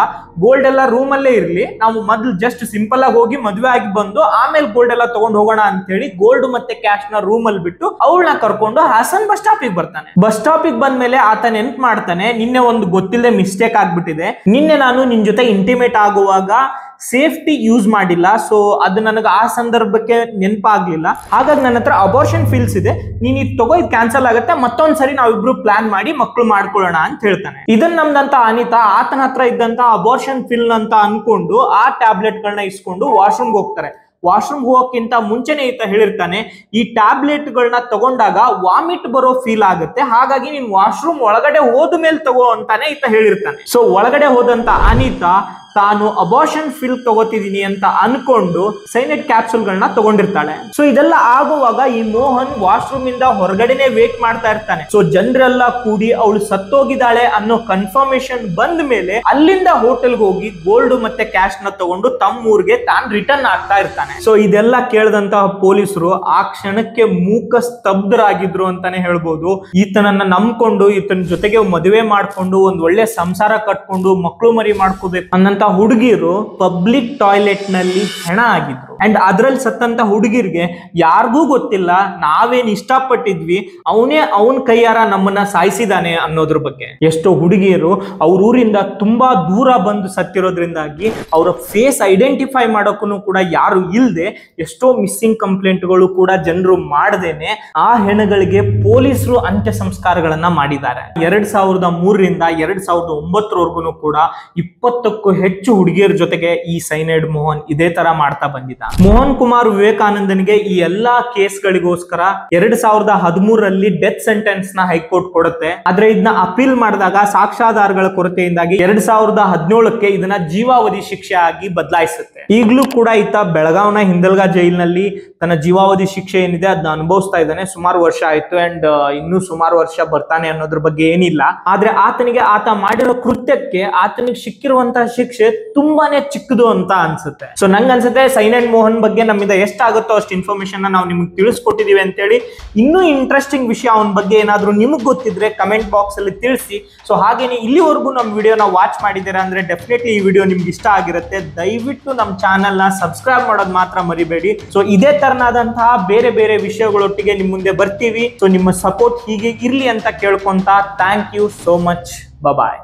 ಗೋಲ್ಡ್ ಎಲ್ಲ ರೂಮ್ ಅಲ್ಲೇ ಇರ್ಲಿ, ನಾವು ಮೊದ್ಲು ಜಸ್ಟ್ ಸಿಂಪಲ್ ಆಗಿ ಹೋಗಿ ಮದುವೆ ಆಗಿ ಬಂದು ಆಮೇಲೆ ಗೋಲ್ಡ್ ಎಲ್ಲ ತಗೊಂಡ್ ಹೋಗೋಣ ಅಂತ ಹೇಳಿ ಗೋಲ್ಡ್ ಮತ್ತೆ ಕ್ಯಾಶ್ ನ ರೂಮ್ ಅಲ್ಲಿ ಬಿಟ್ಟು ಅವಳನ್ನ ಕರ್ಕೊಂಡು ಹಾಸನ್ ಬಸ್ ಸ್ಟಾಪಿಗೆ ಬರ್ತಾನೆ. ಬಸ್ ಸ್ಟಾಪಿಗೆ ಬಂದ್ಮೇಲೆ ಆತ ನೆನ್ಪ್ ಮಾಡ್ತಾನೆ, ನಿನ್ನೆ ಒಂದು ಗೊತ್ತಿಲ್ಲದೆ ಮಿಸ್ಟೇಕ್ ಆಗ್ಬಿಟ್ಟಿದೆ, ನಿನ್ನೆ ನಾನು ನಿನ್ ಜೊತೆ ಇಂಟಿಮೇಟ್ ಆಗುವಾಗ ಸೇಫ್ಟಿ ಯೂಸ್ ಮಾಡಿಲ್ಲ, ಸೊ ಅದು ನನಗೆ ಆ ಸಂದರ್ಭಕ್ಕೆ ನೆನಪಾಗ್ಲಿಲ್ಲ, ಹಾಗಾಗಿ ನನ್ನ ಹತ್ರ ಅಬೋರ್ಷನ್ ಫೀಲ್ಸ್ ಇದೆ, ನೀನ್ ಇದು ತಗೋ, ಇದು ಕ್ಯಾನ್ಸಲ್ ಆಗುತ್ತೆ, ಮತ್ತೊಂದ್ಸರಿ ನಾವಿಬ್ರು ಪ್ಲಾನ್ ಮಾಡಿ ಮಕ್ಕಳು ಮಾಡ್ಕೊಳ್ಳೋಣ ಅಂತ ಹೇಳ್ತಾನೆ. ಇದನ್ನ ನಮ್ದಂತ ಅನಿತಾ ಆತನ ಹತ್ರ ಇದ್ದಂತ ಅಬೋರ್ಷನ್ ಫಿಲ್ ಅಂತ ಅನ್ಕೊಂಡು ಆ ಟ್ಯಾಬ್ಲೆಟ್ ಗಳನ್ನ ಇಸ್ಕೊಂಡು ವಾಶ್ರೂಮ್ ಹೋಗ್ತಾರೆ. ವಾಶ್ರೂಮ್ ಹೋಗೋಕ್ಕಿಂತ ಮುಂಚೆನೆ ಈತ ಹೇಳಿರ್ತಾನೆ, ಈ ಟ್ಯಾಬ್ಲೆಟ್ ಗಳನ್ನ ತಗೊಂಡಾಗ ವಾಮಿಟ್ ಬರೋ ಫೀಲ್ ಆಗುತ್ತೆ, ಹಾಗಾಗಿ ನೀನ್ ವಾಶ್ರೂಮ್ ಒಳಗಡೆ ಹೋದ ಮೇಲೆ ತಗೋ ಅಂತಾನೆ ಈತ ಹೇಳಿರ್ತಾನೆ. ಸೊ ಒಳಗಡೆ ಹೋದಂತ ಅನಿತಾ ತಾನು ಅಬೋರ್ಷನ್ ಫಿಲ್ ತಗೋತಿದೀನಿ ಅಂತ ಅನ್ಕೊಂಡು ಸೈನೈಡ್ ಕ್ಯಾಪ್ಸೂಲ್ ಗಳನ್ನ ತಗೊಂಡಿರ್ತಾಳೆ. ಸೊ ಇದೆಲ್ಲ ಆಗುವಾಗ ಈ ಮೋಹನ್ ವಾಶ್ರೂಮ್ ಇಂದ ಹೊರಗಡೆನೆ ವೇಟ್ ಮಾಡ್ತಾ ಇರ್ತಾನೆ. ಸೊ ಜನರೆಲ್ಲ ಕೂಡಿ ಅವಳು ಸತ್ತೋಗಿದ್ದಾಳೆ ಅನ್ನೋ ಕನ್ಫರ್ಮೇಶನ್ ಬಂದ ಮೇಲೆ ಅಲ್ಲಿಂದ ಹೋಟೆಲ್ಗೆ ಹೋಗಿ ಗೋಲ್ಡ್ ಮತ್ತೆ ಕ್ಯಾಶ್ ನ ತಗೊಂಡು ತಮ್ಮ ಊರಿಗೆ ತಾನು ರಿಟರ್ನ್ ಆಗ್ತಾ ಇರ್ತಾನೆ. ಸೊ ಇದೆಲ್ಲ ಕೇಳಿದಂತಹ ಪೊಲೀಸರು ಆ ಕ್ಷಣಕ್ಕೆ ಮೂಕ ಸ್ತಬ್ಧರಾಗಿದ್ರು ಅಂತಾನೆ ಹೇಳ್ಬೋದು. ಈತನನ್ನ ನಂಬ್ಕೊಂಡು ಈತನ ಜೊತೆಗೆ ಮದುವೆ ಮಾಡ್ಕೊಂಡು ಒಂದ್ ಒಳ್ಳೆ ಸಂಸಾರ ಕಟ್ಕೊಂಡು ಮಕ್ಕಳು ಮರಿ ಮಾಡ್ಕೋಬೇಕು ಅನ್ನಂತ ಹುಡುಗಿರು ಪಬ್ಲಿಕ್ ಟಾಯ್ಲೆಟ್ ನಲ್ಲಿ ಹೆಣ ಆಗಿದ್ರು. ಅಂಡ್ ಅದ್ರಲ್ಲಿ ಸತ್ತಂತ ಹುಡುಗಿರ್ಗೆ ಯಾರಿಗೂ ಗೊತ್ತಿಲ್ಲ ನಾವೇನ್ ಇಷ್ಟಪಟ್ಟಿದ್ವಿ, ಅವನ ಕೈಯಾರ ನಮ್ಮನ್ನ ಸಾಯಿಸಿದಾನೆ ಅನ್ನೋದ್ರ ಬಗ್ಗೆ. ಎಷ್ಟೋ ಹುಡುಗಿಯರು ಅವ್ರ ಊರಿಂದ ತುಂಬಾ ದೂರ ಬಂದು ಸತ್ತಿರೋದ್ರಿಂದಾಗಿ ಅವರ ಫೇಸ್ ಐಡೆಂಟಿಫೈ ಮಾಡೋಕ್ಕೂ ಕೂಡ ಯಾರು ಇಲ್ಲದೆ ಎಷ್ಟೋ ಮಿಸ್ಸಿಂಗ್ ಕಂಪ್ಲೇಂಟ್ಗಳು ಕೂಡ ಜನರು ಮಾಡದೇನೆ ಆ ಹೆಣಗಳಿಗೆ ಪೊಲೀಸರು ಅಂತ್ಯ ಸಂಸ್ಕಾರಗಳನ್ನ ಮಾಡಿದ್ದಾರೆ. 2003ರಿಂದ 2009 ಕೂಡ 20ಕ್ಕೂ ಹೆಚ್ಚು ಹುಡುಗಿಯರ ಜೊತೆಗೆ ಈ ಸೈನೈಡ್ ಮೋಹನ್ ಇದೇ ತರ ಮಾಡ್ತಾ ಬಂದಿದ್ದ. ಮೋಹನ್ ಕುಮಾರ್ ವಿವೇಕಾನಂದನಿಗೆ ಈ ಎಲ್ಲಾ ಕೇಸ್ಗಳಿಗೋಸ್ಕರ 2013ರಲ್ಲಿ ಡೆತ್ ಸೆಂಟೆನ್ಸ್ ನ ಹೈಕೋರ್ಟ್ ಕೊಡುತ್ತೆ. ಆದ್ರೆ ಇದನ್ನ ಅಪೀಲ್ ಮಾಡಿದಾಗ ಸಾಕ್ಷ್ಯಾಧಾರಗಳ ಕೊರತೆಯಿಂದಾಗಿ 2017ಕ್ಕೆ ಇದನ್ನ ಜೀವಾವಧಿ ಶಿಕ್ಷೆ ಆಗಿ ಬದಲಾಯಿಸುತ್ತೆ. ಈಗಲೂ ಕೂಡ ಈತ ಬೆಳಗಾವಿನ ಹಿಂದಲ್ಗಾ ಜೈಲಿನಲ್ಲಿ ತನ್ನ ಜೀವಾವಧಿ ಶಿಕ್ಷೆ ಏನಿದೆ ಅದನ್ನ ಅನುಭವಿಸ್ತಾ ಇದ್ದಾನೆ. ಸುಮಾರು ವರ್ಷ ಆಯ್ತು ಅಂಡ್ ಇನ್ನೂ ಸುಮಾರು ವರ್ಷ ಬರ್ತಾನೆ ಅನ್ನೋದ್ರ ಬಗ್ಗೆ ಏನಿಲ್ಲ. ಆದ್ರೆ ಆತ ಮಾಡಿರೋ ಕೃತ್ಯಕ್ಕೆ ಆತನಿಗೆ ಸಿಕ್ಕಿರುವಂತಹ ಶಿಕ್ಷೆ ತುಂಬಾನೇ ಚಿಕ್ಕದು ಅಂತ ಅನ್ಸುತ್ತೆ. ಸೊ ನಂಗೆ ಅನ್ಸುತ್ತೆ ಸೈನೈಡ್ ಮೋಹನ್ ಬಗ್ಗೆ ನಮ್ಮಿಂದ ಎಷ್ಟಾಗುತ್ತೋ ಅಷ್ಟು ಇನ್ಫಾರ್ಮೇಶನ್ ನಾವು ನಿಮ್ಗೆ ತಿಳಿಸ್ಕೊಟ್ಟಿದೀವಿ ಅಂತೇಳಿ. ಇನ್ನೂ ಇಂಟ್ರೆಸ್ಟಿಂಗ್ ವಿಷಯ ಅವನ ಬಗ್ಗೆ ಏನಾದ್ರು ನಿಮ್ಗೆ ಗೊತ್ತಿದ್ರೆ ಕಮೆಂಟ್ ಬಾಕ್ಸ್ ಅಲ್ಲಿ ತಿಳಿಸಿ. ಸೊ ಹಾಗೇನೆ ಇಲ್ಲಿವರೆಗೂ ನಮ್ಮ ವಿಡಿಯೋನ ವಾಚ್ ಮಾಡಿದ್ದೀರಾ ಅಂದ್ರೆ ಡೆಫಿನೆಟ್ಲಿ ಈ ವಿಡಿಯೋ ನಿಮ್ಗೆ ಇಷ್ಟ ಆಗಿರುತ್ತೆ. ದಯವಿಟ್ಟು ನಮ್ಮ ಚಾನೆಲ್ ನ ಸಬ್ಸ್ಕ್ರೈಬ್ ಮಾಡೋದು ಮಾತ್ರ ಮರಿಬೇಡಿ. ಸೊ ಇದೇ ತರನಾದಂತಹ ಬೇರೆ ಬೇರೆ ವಿಷಯಗಳೊಟ್ಟಿಗೆ ನಿಮ್ ಮುಂದೆ ಬರ್ತೀವಿ. ಸೊ ನಿಮ್ಮ ಸಪೋರ್ಟ್ ಹೀಗೆ ಇರ್ಲಿ ಅಂತ ಕೇಳ್ಕೊಂತ thank you so much. Bye.